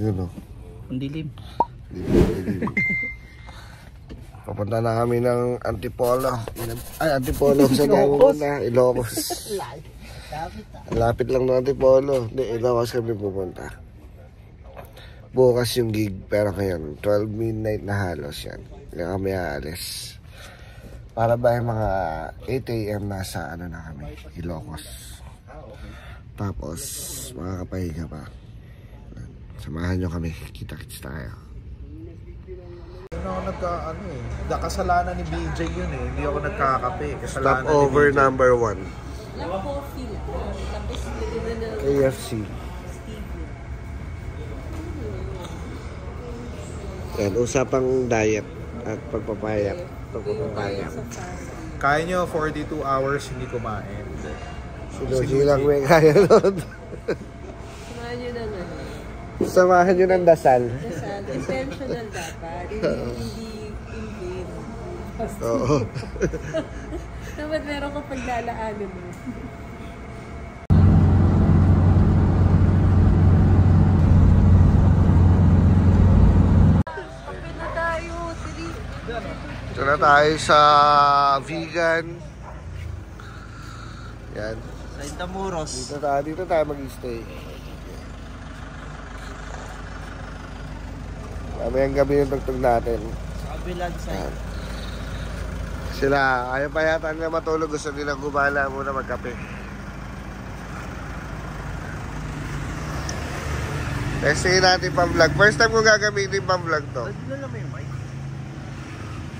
Yun o. Ang dilim. Dilim. Papunta na kami ng Antipolo. Ay, Antipolo sa Laguna, Ilocos. Lapit lang ng Antipolo. Hindi, Ilocos kami pupunta. Bukas yung gig, pero ngayon 12 midnight na halos yan. Hindi kami aalis. Para ba yung mga 8 AM nasa ano na kami, Ilocos. Tapos makakapahinga pa. Samahan nyo kami, kita-kits tayo. Hindi ako nagka-ano eh. Kasalanan ni BJ yun eh. Hindi ako nagkakape. Stopover number 1. KFC. Yan, usapang diet at pagpapayat. Kaya nyo 42 hours hindi kumain. Sinuji lang may kaya nun. Samahan nyo ng ano? Samahan nyo ng dasal. Dasal. Intentional dapat. Hindi in vain. Oo. Dapat meron ka paglalaanan mo. Ito na tayo sa vegan. Yan. Sa Intramuros. Dito tayo mag-stay. Mamayang gabi yung tugtog natin. Sa kabilang side. Sila, ayaw pa yata nila matulog. Gusto nilang gumala muna magkape. Testingin natin pang vlog. First time ko gagamitin pang vlog to. Ba't na lang may mic?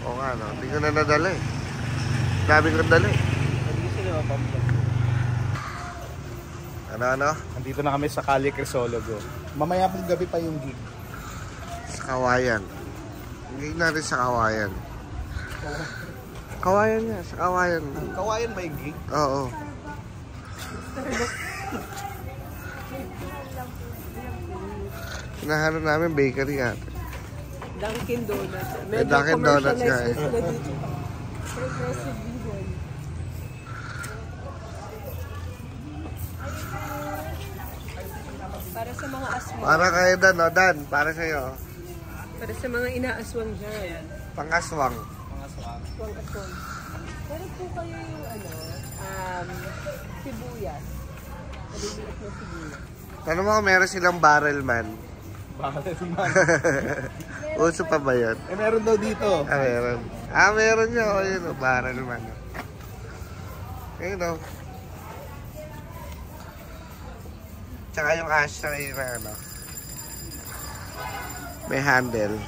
Oo nga no, hindi ko na nadala eh. Dami ko nadala eh. Hindi kasi naman pang-vlog. Ano? Andito na kami sa Calle Crisologo. Mamaya pong gabi pa yung gig. Sa Kawayan. Hindi natin sa Kawayan. Kawayan nga, sa Kawayan. Kawayan ba yung gig? Oo. Hinahanap namin bakery ate. Dunkin Donuts. May Dunkin Donuts nga eh. Progressive vegan. Para sa mga aswang. Para kayo Dan, no? Dan, para sa'yo. Para sa mga inaaswang dyan. Pangaswang. Aswang. Meron po kayo yung sibuyas. Maliliit na sibuyas. Tanong mo kung meron silang barrel man. Uso pa ba yun? Eh meron daw dito. Meron. Meron nyo. O yun o, barrel man. Ayun o. Tsaka yung ashtray na ano. May handle.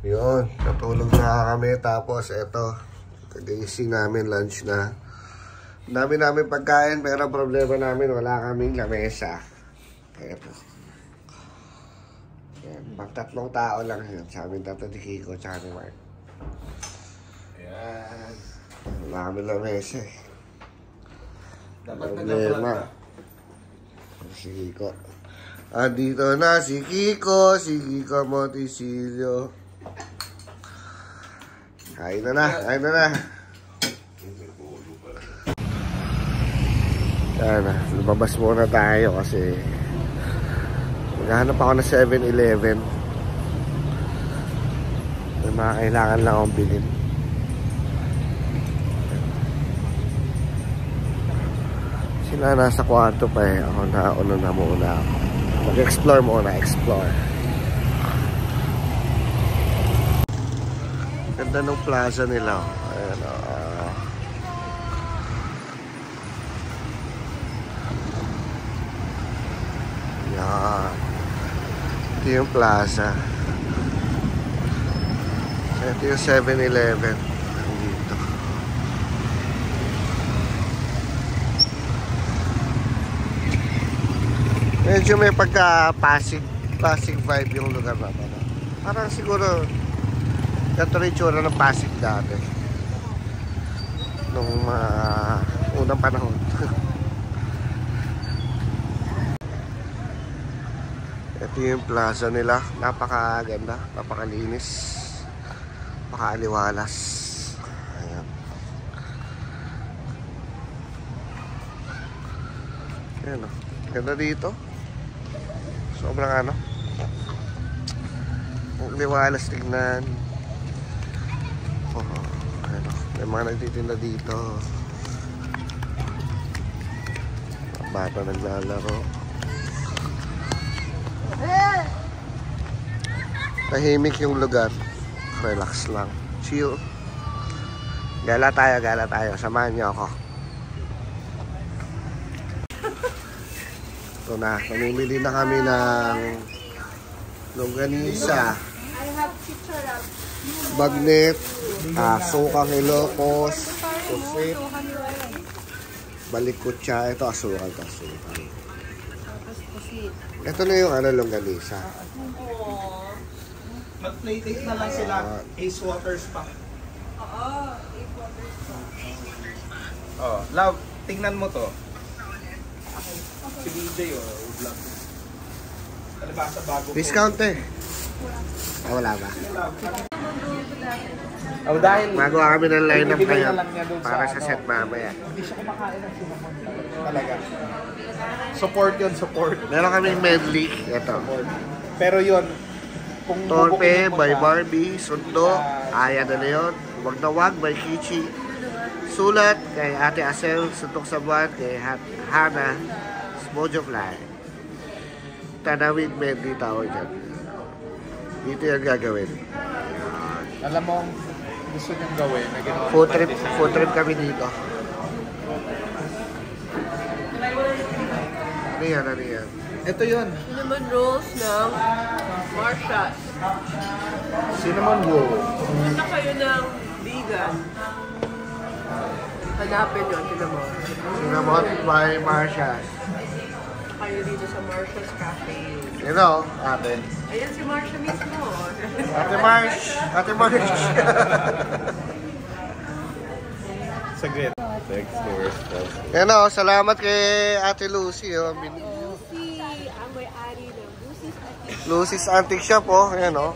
Yun. Natulog na kami. Tapos eto. Kagising namin. Lunch na. Dami namin pagkain. Pero problema namin. Wala kaming lamesa. Eto. Yan. Pang 3 tao lang yun. Sa amin tatlo ni Kiko. Tsaka ni Mark. Yan. Wala kaming lamesa eh. Problema. Si Kiko. Dito na si Kiko. Si Kiko Montecillo. Kain na. Yan na. Lumabas muna tayo kasi maghahanap ako ng 7-Eleven. May mga kailangan lang akong bilhin. Sila nasa kwarto pa eh. Ako nauna na muna ako. Mag-explore muna. Explore. Ganda ng plaza nila. Ayan o. Yan. Ito yung plaza. Ito yung 7-Eleven. Dito. Medyo may pagka-Pasig vibe yung lugar na pala. Parang siguro ganito rin tsura ng Pasig dati. Nung unang panahon. Ito yung plaza nila. Napakaganda. Napakalinis. Napakaaliwalas. Ayan. Ayan o. Ganda dito. Sobrang ano. Ang liwalas tignan. Oh, ayan o. May mga nagtitinda dito. Bata naglalaro. Tahimik yung lugar. Relax lang. Chill. Gala tayo. Samahan niyo ako. Ito na. Namimili na kami ng longganisa, bagnet, sukang Ilocos, pusit, balikutsa. Ito asukal. Ito na yung longganisa. Mag-playdate na lang sila. Ace Waters pa. Oh, love, tingnan mo to. Si DJ vlog. Ano ba sa bago? Discount wala ba? Oh, dahil Magawa kami ng line-up ibibigay kaya na lang niya dun para sa set mamaya. Hindi siya kumakain ng cinnamon talaga. Support yun, support. Meron kaming medley. Ito. Pero yun, kung Torpe bubukin mo by siya, Barbie, Sundo, Aya de Leon, Wag na Wag by Kichi, Sulat kay Ate Asel, Suntok sa Buwan kay Hana, Mojo Fly. Tanawid medley tawag dyan. Dito yung gagawin. alam mo, gusto niyang gawin na ginawa. Food trip kami dito. Ano yan? Ito yun. Cinnamon rolls ng Marsha's. Cinnamon roll. Punta kayo ng vegan. Hanapin yun, cinnamon. Cinnamon by Marsha. Kayo dito sa Marsha's Cafe. You know, ate. Ayan si Marsha mismo. Ate Marsh. Saglit. Yan o, salamat kay Ate Lucy. Oh. Lucy, ang may-ari ng Lucy's Antique Shop. Oh. Yan o.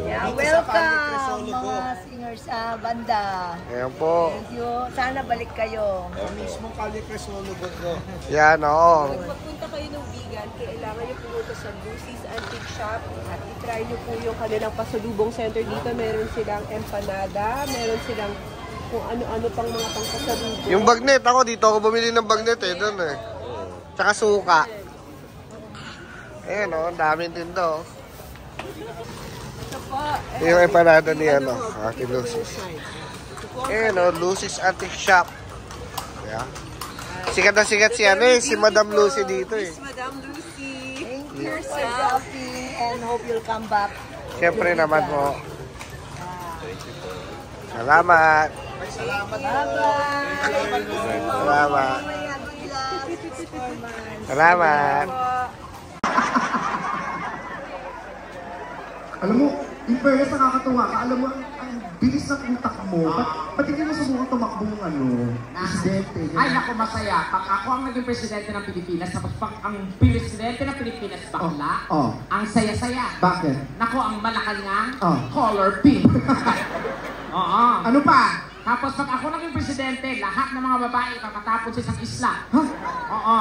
Yeah, welcome mga singers sa banda. Yan po. Thank you. Sana balik kayo. Mismo Kali Cresologo ko. Yan o. Magpunta kayo ng vegan, kailangan nyo pumunta sa Lucy's Antique Shop at i-try nyo po yung kanilang pasalubong center dito. Meron silang empanada, meron silang kung ano-ano pang mga pangpasalubong. Yung bagnet, ako dito ako bumili ng bagnet doon eh. Tsaka suka. Ayan o, ang daming tinda o. Yung empanada ni Ate Lucy's. Ayan o, Lucy's Antique Shop. Yeah. Sikat na sikat si Madam Lucy dito eh. Madam Lucy. Thank you for shopping and hope you'll come back. Siyempre naman po. Salamat. Bye-bye. Salamat. Salamat. Alam mo, in fairness, nakakatuwa ka. Alam mo, ang bilis ng utak mo. Ba't hindi mo subukan tumakbo ng presidente? Ay, naku, masaya. Pag ako ang naging presidente ng Pilipinas, tapos pag ang presidente ng Pilipinas bakla, ang saya-saya. Bakit? Naku, ang Malacanang, Color pink. Oo. Ano pa? Tapos pag ako naging presidente, lahat ng mga babae makatapon sa isang isla. Huh? Oo.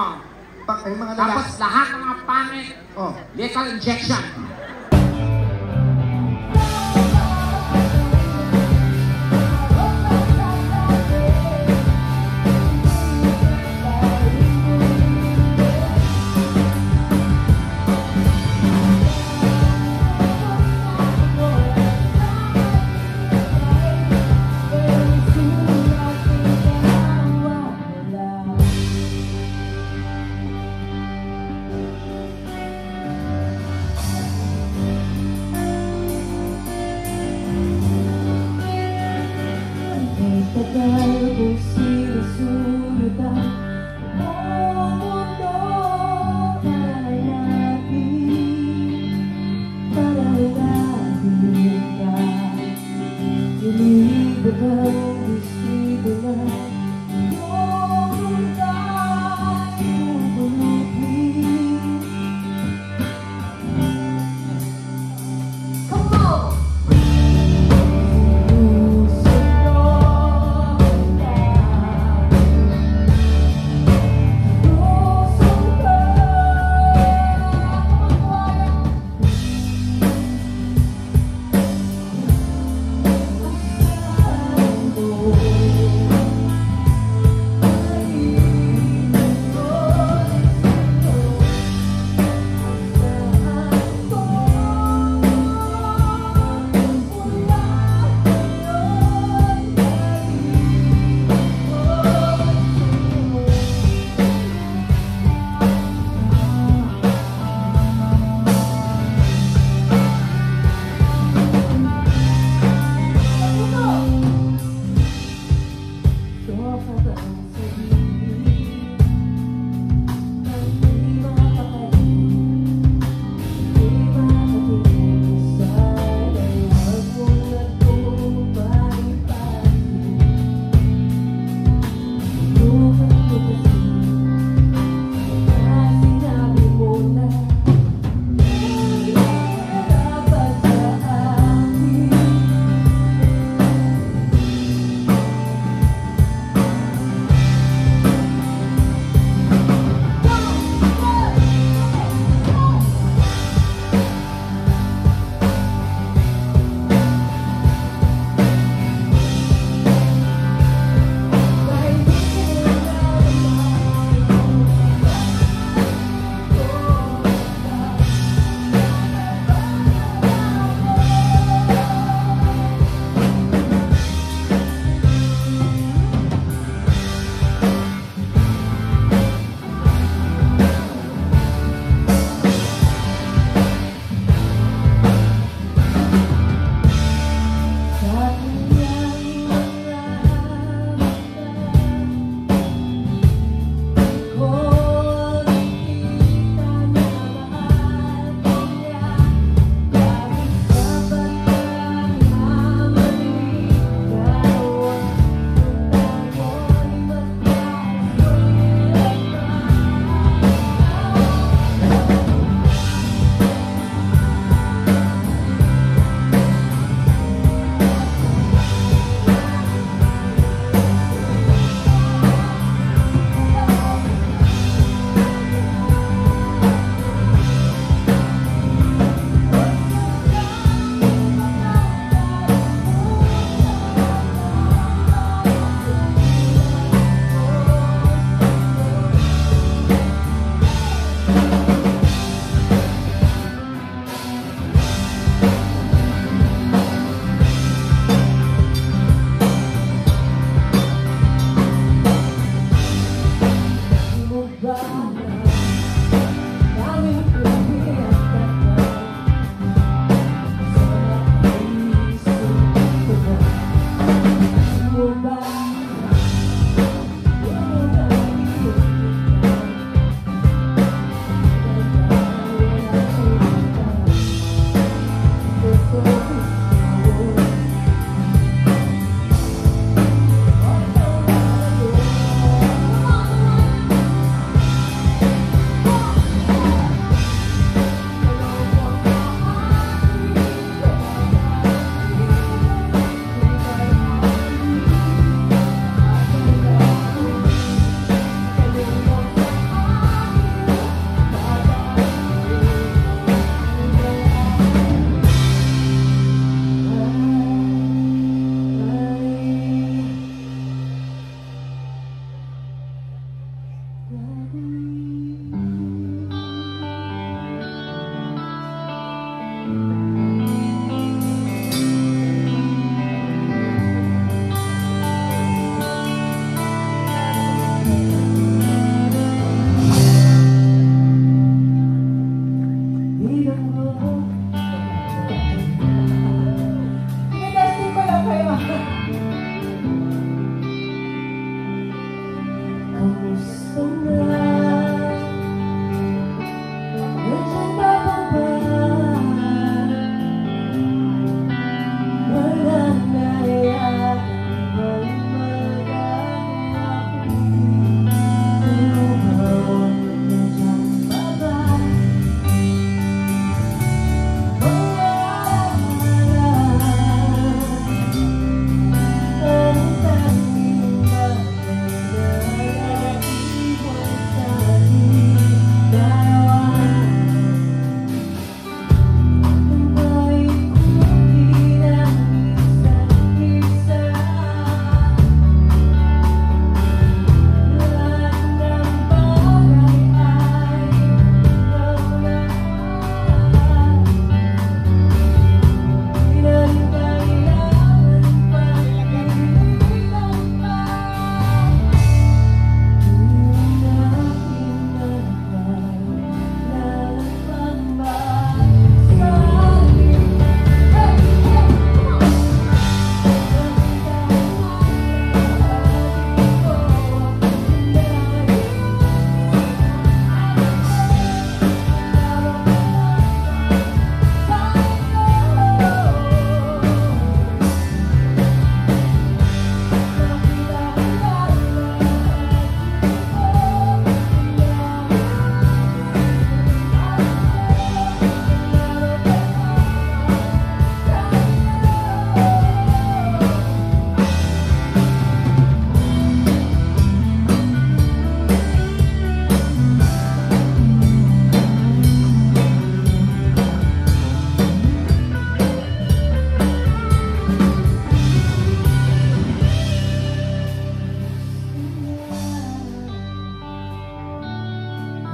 Ay, mga Tapos lalaki. lahat ng mga pangit, lethal injection.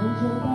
Angel